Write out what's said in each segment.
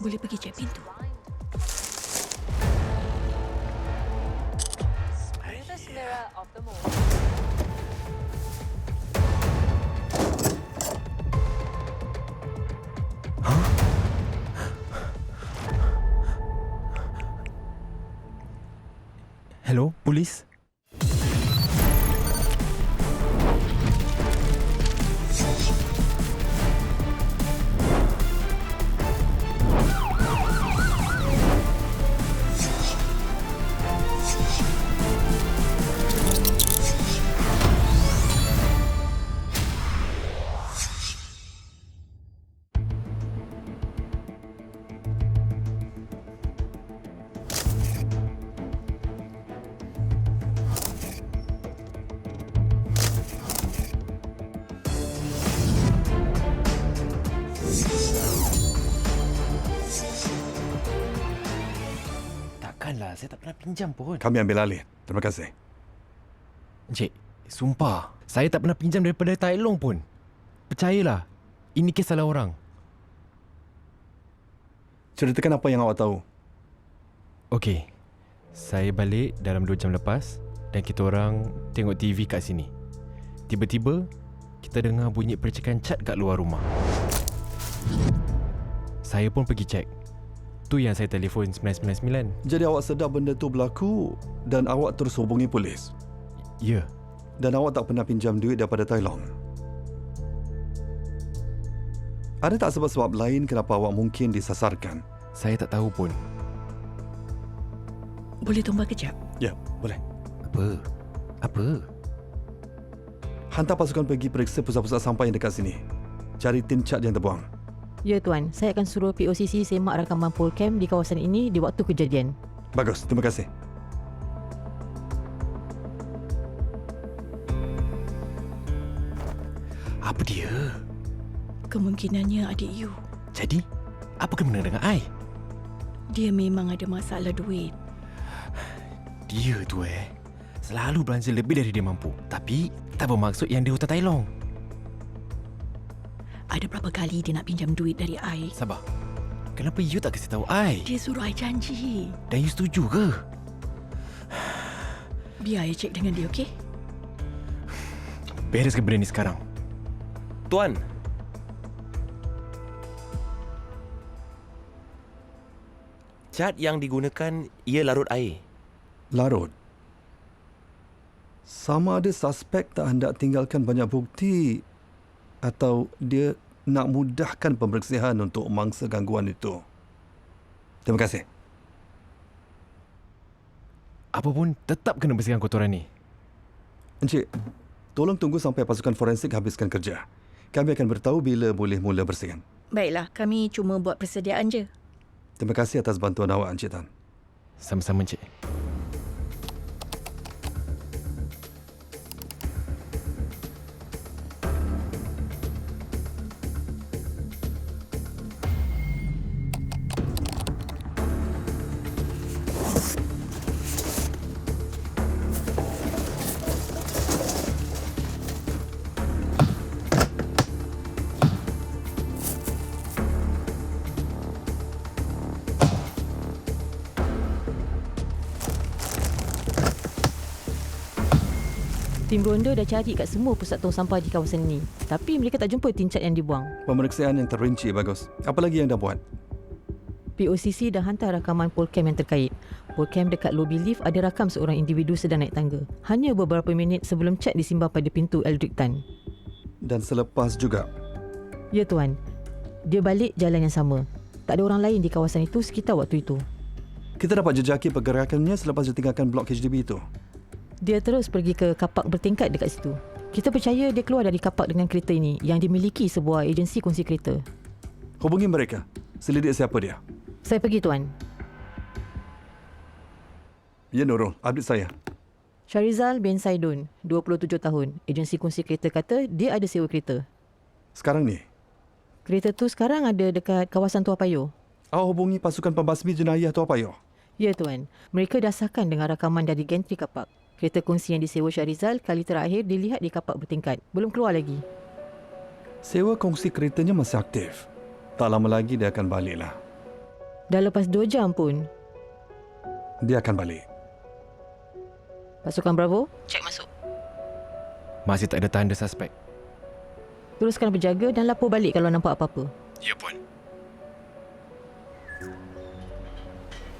Boleh pergi cek pintu. Hello, polis? Takkanlah, saya tak pernah pinjam pun. Kami ambil alih. Terima kasih. Encik, sumpah, saya tak pernah pinjam daripada Tai Long pun. Percayalah, ini kes salah orang. Ceritakan apa yang awak tahu. Okey, saya balik dalam 2 jam lepas dan kita orang tengok TV kat sini. Tiba-tiba, kita dengar bunyi percikan cat kat luar rumah. Saya pun pergi cek. Tu yang saya telefon 999. Jadi awak sedar benda tu berlaku dan awak terus hubungi polis. Ya, Dan awak tak pernah pinjam duit daripada Tai Long. Ada tak sebab-sebab lain kenapa awak mungkin disasarkan? saya tak tahu pun. Boleh tumbang kejap? Ya, boleh. Apa? Hantar pasukan pergi periksa pusat-pusat sampah yang dekat sini. Cari tin cat yang terbuang. Ya Tuan, saya akan suruh POCC semak rakaman Polcam di kawasan ini di waktu kejadian. Bagus, terima kasih. Apa dia? Kemungkinannya adik you. Jadi, apa kena dengan I? Dia memang ada masalah duit. Dia tu selalu belanja lebih dari dia mampu. Tapi, tak bermaksud yang dia hutang Tai Long. Ada berapa kali dia nak pinjam duit dari I? Sabar. Kenapa you tak kasi tahu I? Dia suruh I janji. Dan you setuju ke? Biar I cek dengan dia, okey? Bereskan benda ni sekarang. Tuan, cat yang digunakan ia larut air. Larut. Sama ada suspek tak hendak tinggalkan banyak bukti atau dia nak mudahkan pemeriksaan untuk mangsa gangguan itu. Terima kasih. Apa pun, tetap kena bersihkan kotoran ni. Encik, tolong tunggu sampai pasukan forensik habiskan kerja. Kami akan beritahu bila boleh mula bersihkan. Baiklah, kami cuma buat persediaan je. Terima kasih atas bantuan awak, Encik Tan. Sama-sama, Encik. Tim ronda dah cari kat semua pusat tong sampah di kawasan ini. Tapi mereka tak jumpa tin cat yang dibuang. Pemeriksaan yang terinci bagus. Apa lagi yang dah buat? POCC dah hantar rakaman Polcam yang terkait. Polcam dekat lobby lift ada rakam seorang individu sedang naik tangga. Hanya beberapa minit sebelum cat disimpan pada pintu Eldrick Tan. Dan selepas juga. Ya Tuan, dia balik jalan yang sama. Tak ada orang lain di kawasan itu sekitar waktu itu. Kita dapat jejaki pergerakannya selepas dia tinggalkan blok HDB itu. Dia terus pergi ke kapak bertingkat dekat situ. Kita percaya dia keluar dari kapak dengan kereta ini yang dimiliki sebuah agensi kongsi kereta. Hubungi mereka. Selidik siapa dia. Saya pergi Tuan. Ya Nurul, update saya. Syarizal bin Saidun, 27 tahun. Agensi kongsi kereta kata dia ada sewa kereta. Sekarang ni, Kereta tu sekarang ada dekat kawasan Tua Payoh. awak hubungi pasukan pembasmi jenayah Tua Payoh. Ya Tuan, mereka dah sahkan dengan rakaman dari gantri kapak. Kereta kongsi yang disewa Syarizal kali terakhir dilihat di kapak bertingkat. Belum keluar lagi. Sewa kongsi keretanya masih aktif. Tak lama lagi dia akan baliklah. Dah lepas 2 jam pun. Dia akan balik. Pasukan Bravo, cek masuk. Masih tak ada tanda suspek. Teruskan berjaga dan lapor balik kalau nampak apa-apa. Ya, Puan.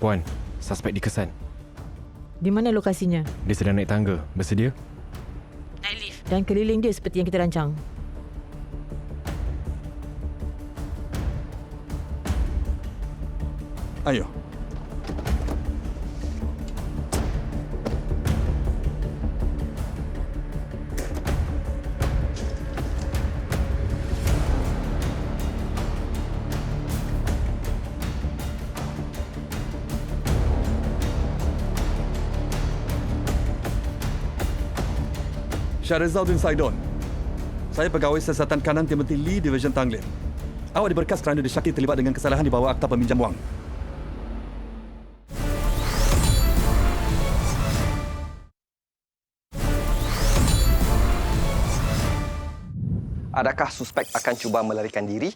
Puan, suspek dikesan. Di mana lokasinya? Dia sedang naik tangga. Bersedia? Naik lift. Dan keliling dia seperti yang kita rancang. Ayo. Syahrizal bin Saidon. Saya pegawai siasatan kanan Timothy Lee, Division Tanglin. Awak diberkas kerana disyaki terlibat dengan kesalahan di bawah Akta Peminjam Wang. Adakah suspek akan cuba melarikan diri?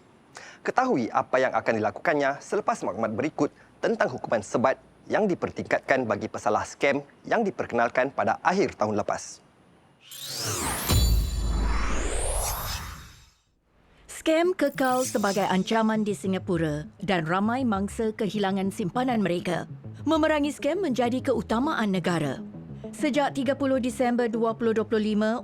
Ketahui apa yang akan dilakukannya selepas maklumat berikut tentang hukuman sebat yang dipertingkatkan bagi pesalah skam yang diperkenalkan pada akhir tahun lepas. Skam kekal sebagai ancaman di Singapura dan ramai mangsa kehilangan simpanan mereka. Memerangi skam menjadi keutamaan negara. Sejak 30 Disember 2025,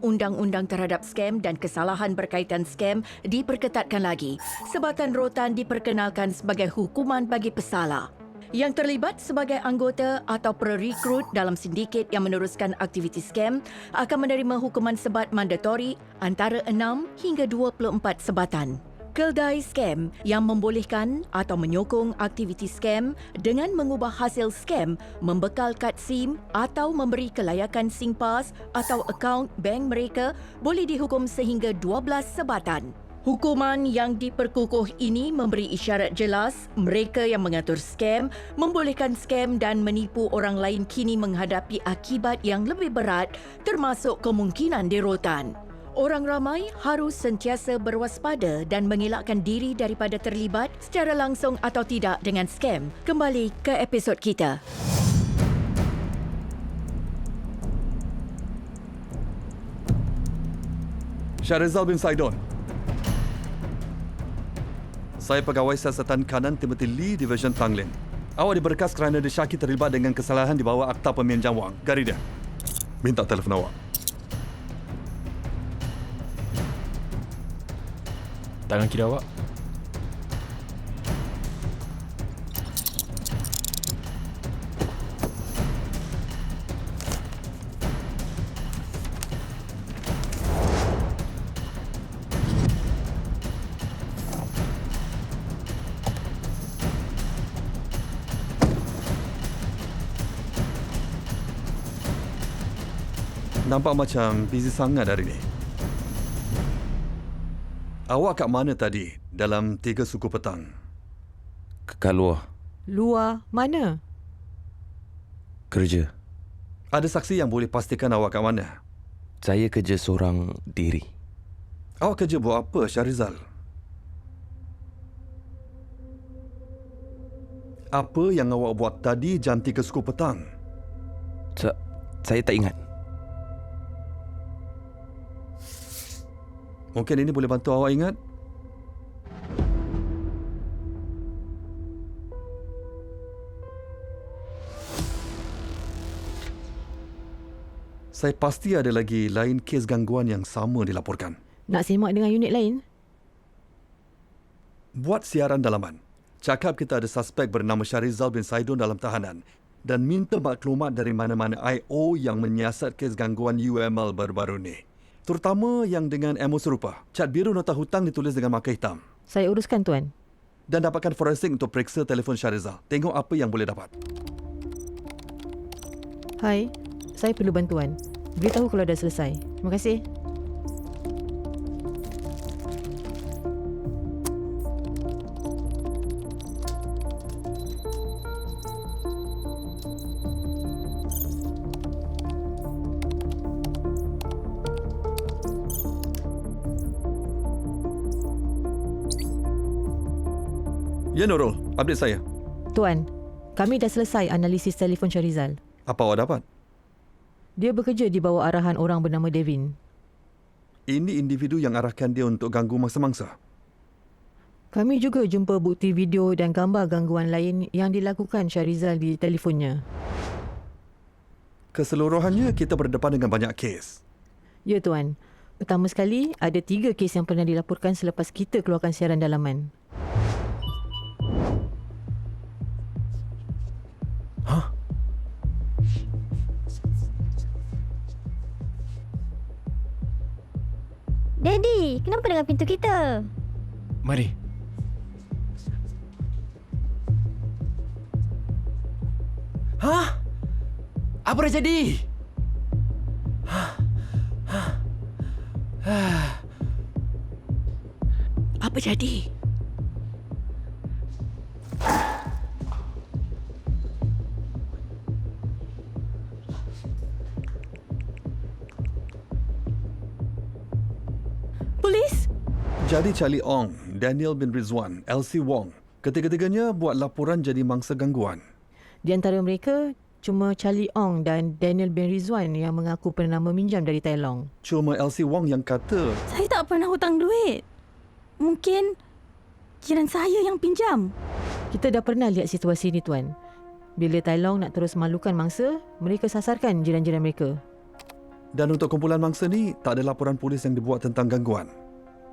Undang-Undang terhadap skam dan kesalahan berkaitan skam diperketatkan lagi. Sebatan rotan diperkenalkan sebagai hukuman bagi pesalah yang terlibat sebagai anggota atau perekrut dalam sindiket yang meneruskan aktiviti skam akan menerima hukuman sebat mandatori antara 6 hingga 24 sebatan. Keldai skam yang membolehkan atau menyokong aktiviti skam dengan mengubah hasil skam, membekal kad SIM atau memberi kelayakan SingPass atau akaun bank mereka boleh dihukum sehingga 12 sebatan. Hukuman yang diperkukuh ini memberi isyarat jelas mereka yang mengatur skam, membolehkan skam dan menipu orang lain kini menghadapi akibat yang lebih berat termasuk kemungkinan dirotan. Orang ramai harus sentiasa berwaspada dan mengelakkan diri daripada terlibat secara langsung atau tidak dengan skam. Kembali ke episod kita. Syahrizal bin Saidon. Saya pegawai siasatan kanan Timothy Lee, Division Tanglin. Awak diberkas kerana disyaki terlibat dengan kesalahan di bawah Akta Peminjam Wang. Garida, minta telefon awak. Tangan kiri awak. Nampak macam busy sangat hari ni. Awak kat mana tadi dalam 3 suku petang? Kat luar. Luar mana? Kerja. Ada saksi yang boleh pastikan awak kat mana? Saya kerja seorang diri. Awak kerja buat apa, Syahrizal? Apa yang awak buat tadi jam 3 suku petang? Saya tak ingat. Mungkin ini boleh bantu awak ingat? Saya pasti ada lagi lain kes gangguan yang sama dilaporkan. Nak semak dengan unit lain? Buat siaran dalaman. Cakap kita ada suspek bernama Syahrizal bin Saidon dalam tahanan dan minta maklumat dari mana-mana IO yang menyiasat kes gangguan UML baru-baru ni. Terutama yang dengan ammo serupa. Cat biru nota hutang ditulis dengan markah hitam. Saya uruskan, Tuan. Dan dapatkan forensik untuk periksa telefon Syahrizal. Tengok apa yang boleh dapat. Hai, saya perlu bantuan. Beritahu kalau dah selesai. Terima kasih. Ya Nurul, update saya. Tuan, kami dah selesai analisis telefon Syarizal. Apa awak dapat? Dia bekerja di bawah arahan orang bernama Devin. Ini individu yang arahkan dia untuk ganggu mangsa-mangsa. Kami juga jumpa bukti video dan gambar gangguan lain yang dilakukan Syarizal di telefonnya. Keseluruhannya, kita berdepan dengan banyak kes. Ya, Tuan. Pertama sekali, ada 3 kes yang pernah dilaporkan selepas kita keluarkan siaran dalaman. Hah? Daddy, kenapa dengan pintu kita? Mari. Hah? Apa dah jadi? Apa jadi? Polis? Jadi Charlie Ong, Daniel bin Rizwan, Elsie Wong, ketiga-tiganya buat laporan jadi mangsa gangguan. Di antara mereka, cuma Charlie Ong dan Daniel bin Rizwan yang mengaku pernah meminjam dari Tai Long. Cuma Elsie Wong yang kata Saya tak pernah hutang duit. Mungkin jiran saya yang pinjam. Kita dah pernah lihat situasi ni, Tuan. Bila Tai Long nak terus malukan mangsa, mereka sasarkan jiran-jiran mereka. dan untuk kumpulan mangsa ni tak ada laporan polis yang dibuat tentang gangguan.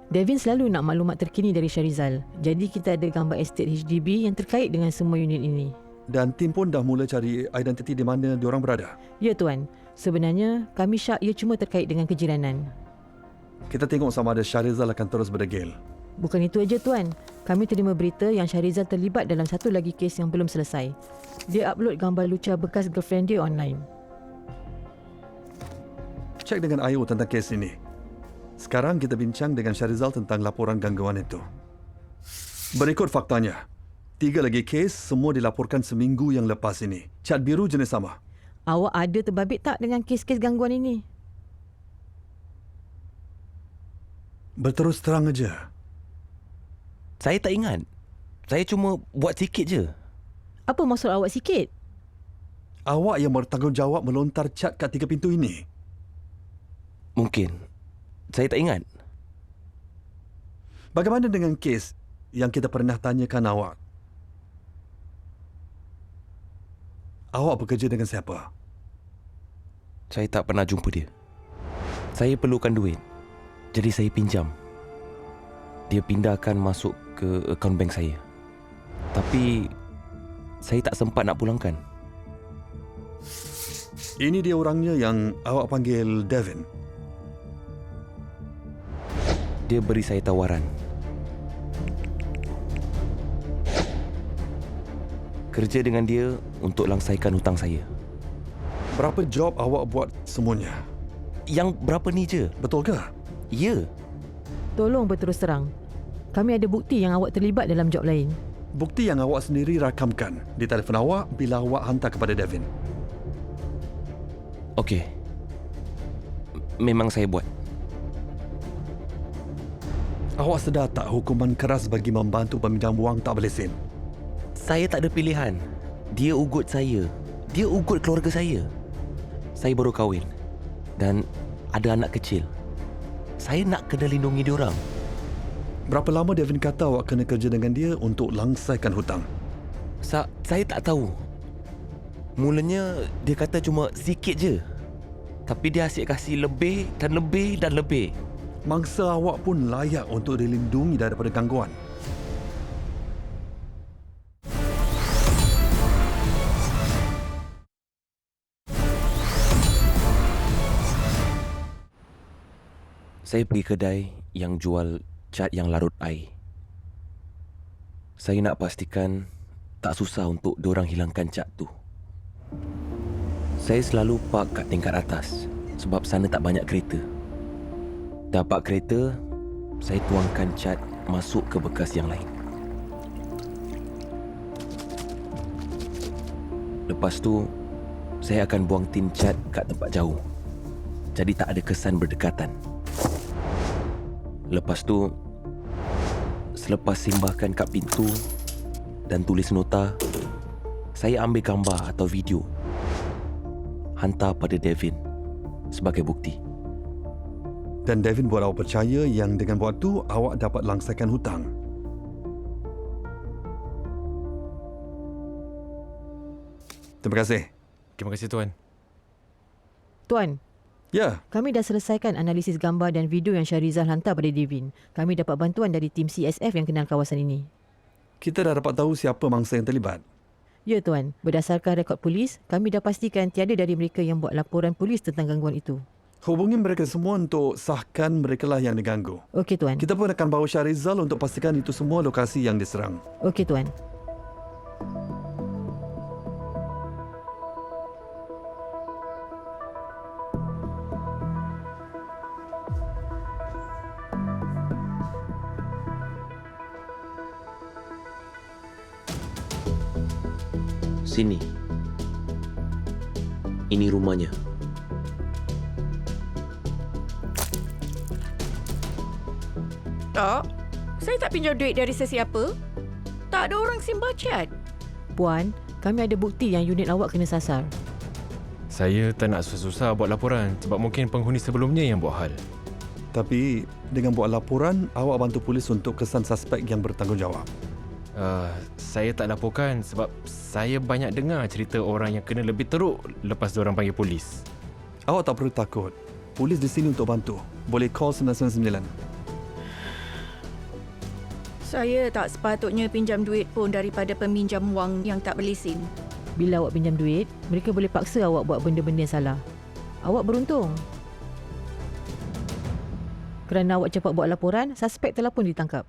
Devin selalu nak maklumat terkini dari Syarizal. Jadi kita ada gambar estate HDB yang terkait dengan semua unit ini. Dan tim pun dah mula cari identiti di mana diorang berada. Ya, Tuan. Sebenarnya, kami syak ia cuma terkait dengan kejiranan. Kita tengok sama ada Syarizal akan terus berdegil. Bukan itu aja, Tuan. Kami terima berita yang Syarizal terlibat dalam satu lagi kes yang belum selesai. Dia upload gambar lucah bekas girlfriend dia online. Cek dengan Ayu tentang kes ini. Sekarang kita bincang dengan Syarizal tentang laporan gangguan itu. Berikut faktanya. 3 lagi kes semua dilaporkan seminggu yang lepas ini. Cat biru jenis sama. Awak ada terbabit tak dengan kes-kes gangguan ini? Berterus terang aja. Saya tak ingat. Saya cuma buat sikit je. Apa maksud awak sikit? Awak yang bertanggungjawab melontar cat kat 3 pintu ini. Mungkin. Saya tak ingat. Bagaimana dengan kes yang kita pernah tanyakan awak? Awak bekerja dengan siapa? Saya tak pernah jumpa dia. Saya perlukan duit. Jadi saya pinjam. Dia pindahkan masuk ke akaun bank saya. Tapi saya tak sempat nak pulangkan. Ini dia orangnya yang awak panggil Devin. Dia beri saya tawaran. Kerja dengan dia untuk langsaikan hutang saya. Berapa job awak buat semuanya? Yang berapa ni je? Betul ke? Ya. Tolong berterus terang. Kami ada bukti yang awak terlibat dalam job lain. Bukti yang awak sendiri rakamkan di telefon awak bila awak hantar kepada Devin. Okey. Memang saya buat. Awak sedar tak hukuman keras bagi membantu peminjam wang tak berlesen? Saya tak ada pilihan. Dia ugut saya. Dia ugut keluarga saya. Saya baru kahwin. Dan ada anak kecil. Saya nak kena lindungi diorang. Berapa lama Devin kata awak kena kerja dengan dia untuk langsaikan hutang? Saya tak tahu. Mulanya dia kata cuma sikit je. Tapi dia asyik kasih lebih dan lebih dan lebih. Mangsa awak pun layak untuk dilindungi daripada gangguan. Saya pergi kedai yang jual cat yang larut air. Saya nak pastikan tak susah untuk diorang hilangkan cat tu. Saya selalu park kat tingkat atas sebab sana tak banyak kereta. Dapat kereta, saya tuangkan cat masuk ke bekas yang lain. Lepas tu, saya akan buang tin cat kat tempat jauh. Jadi tak ada kesan berdekatan. Lepas tu, selepas simbahkan kat pintu dan tulis nota, saya ambil gambar atau video, hantar pada Devin sebagai bukti. Dan Devin buat awak percaya yang dengan buat tu awak dapat langsaikan hutang. Terima kasih. Terima kasih Tuan. Tuan, Ya, kami dah selesaikan analisis gambar dan video yang Syarizal hantar pada Devin. Kami dapat bantuan dari tim CSF yang kenal kawasan ini. kita dah dapat tahu siapa mangsa yang terlibat. Ya Tuan, berdasarkan rekod polis, kami dah pastikan tiada dari mereka yang buat laporan polis tentang gangguan itu. Hubungi mereka semua untuk sahkan merekalah yang diganggu. Okey Tuan. Kita pun akan bawa Syarizal untuk pastikan itu semua lokasi yang diserang. Okey Tuan. Sini. Ini rumahnya. Tak. Saya tak pinjam duit dari sesiapa. Tak ada orang simba cat. Puan, kami ada bukti yang unit awak kena sasar. Saya tak nak susah-susah buat laporan sebab mungkin penghuni sebelumnya yang buat hal. Tapi dengan buat laporan, awak bantu polis untuk kesan suspek yang bertanggungjawab. Saya tak laporkan sebab saya banyak dengar cerita orang yang kena lebih teruk lepas diorang panggil polis. Awak tak perlu takut. Polis di sini untuk bantu. Boleh call 999. Saya tak sepatutnya pinjam duit pun daripada peminjam wang yang tak berlesen. Bila awak pinjam duit, mereka boleh paksa awak buat benda-benda yang salah. Awak beruntung. Kerana awak cepat buat laporan, suspek telah pun ditangkap.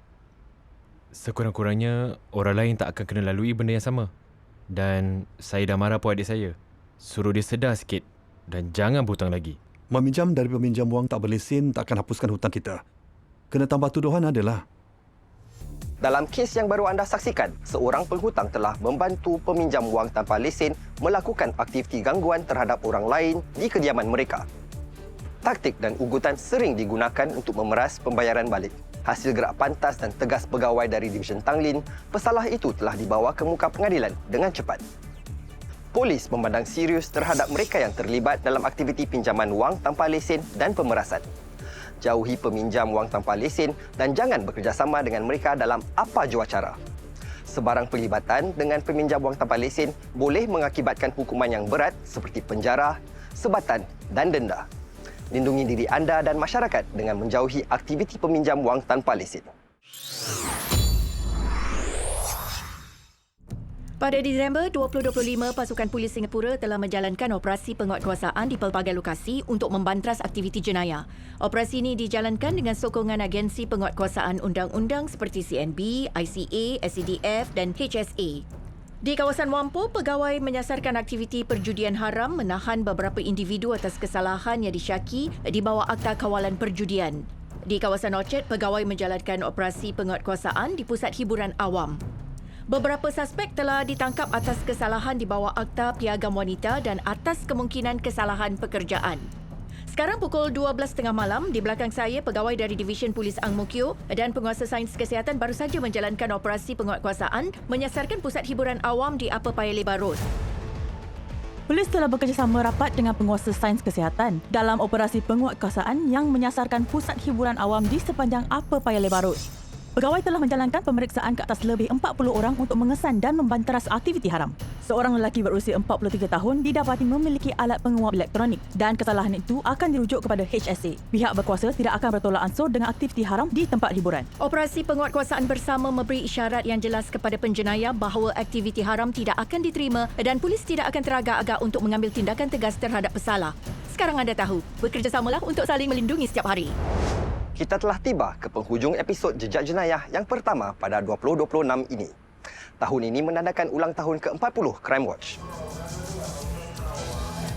Sekurang-kurangnya, orang lain tak akan kena lalui benda yang sama. Dan saya dah marah puan adik saya. Suruh dia sedar sikit dan jangan berhutang lagi. Meminjam dari peminjam wang tak berlesen tak akan hapuskan hutang kita. Kena tambah tuduhan adalah. Dalam kes yang baru anda saksikan, seorang penghutang telah membantu peminjam wang tanpa lesen melakukan aktiviti gangguan terhadap orang lain di kediaman mereka. Taktik dan ugutan sering digunakan untuk memeras pembayaran balik. Hasil gerak pantas dan tegas pegawai dari Division Tanglin, pesalah itu telah dibawa ke muka pengadilan dengan cepat. Polis memandang serius terhadap mereka yang terlibat dalam aktiviti pinjaman wang tanpa lesen dan pemerasan. Jauhi peminjam wang tanpa lesen dan jangan bekerjasama dengan mereka dalam apa jua cara. Sebarang pelibatan dengan peminjam wang tanpa lesen boleh mengakibatkan hukuman yang berat seperti penjara, sebatan dan denda. Lindungi diri anda dan masyarakat dengan menjauhi aktiviti peminjam wang tanpa lesen. Pada Disember 2025, pasukan polis Singapura telah menjalankan operasi penguatkuasaan di pelbagai lokasi untuk membantras aktiviti jenayah. Operasi ini dijalankan dengan sokongan agensi penguatkuasaan undang-undang seperti CNB, ICA, SCDF dan HSA. Di kawasan Whampoa, pegawai menyasarkan aktiviti perjudian haram menahan beberapa individu atas kesalahan yang disyaki di bawah Akta Kawalan Perjudian. Di kawasan Orchard, pegawai menjalankan operasi penguatkuasaan di pusat hiburan awam. Beberapa suspek telah ditangkap atas kesalahan di bawah Akta Piagam Wanita dan atas kemungkinan kesalahan pekerjaan. Sekarang pukul 12.30 malam, di belakang saya pegawai dari Division Polis Ang Mo Kio dan penguasa sains kesihatan baru saja menjalankan operasi penguatkuasaan menyasarkan pusat hiburan awam di Upper Paya Lebar Road. Polis telah bekerjasama rapat dengan penguasa sains kesihatan dalam operasi penguatkuasaan yang menyasarkan pusat hiburan awam di sepanjang Upper Paya Lebar Road. Pegawai telah menjalankan pemeriksaan ke atas lebih 40 orang untuk mengesan dan membantras aktiviti haram. Seorang lelaki berusia 43 tahun didapati memiliki alat penguap elektronik dan kesalahan itu akan dirujuk kepada HSA. Pihak berkuasa tidak akan bertolak ansur dengan aktiviti haram di tempat hiburan. Operasi penguatkuasaan bersama memberi isyarat yang jelas kepada penjenayah bahawa aktiviti haram tidak akan diterima dan polis tidak akan teragak-agak untuk mengambil tindakan tegas terhadap pesalah. Sekarang anda tahu, bekerjasamalah untuk saling melindungi setiap hari. Kita telah tiba ke penghujung episod Jejak Jenayah yang pertama pada 2026 ini. Tahun ini menandakan ulang tahun ke-40 Crime Watch.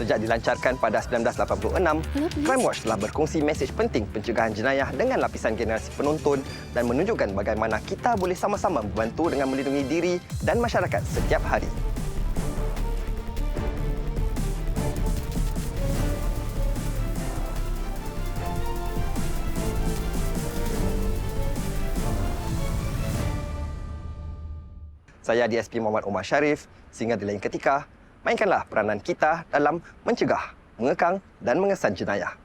Sejak dilancarkan pada 1986, Crime Watch telah berkongsi mesej penting pencegahan jenayah dengan lapisan generasi penonton dan menunjukkan bagaimana kita boleh sama-sama membantu dengan melindungi diri dan masyarakat setiap hari. Saya DSP Muhammad Omar Sharif. Sehingga di lain ketika, mainkanlah peranan kita dalam mencegah, mengekang dan mengesan jenayah.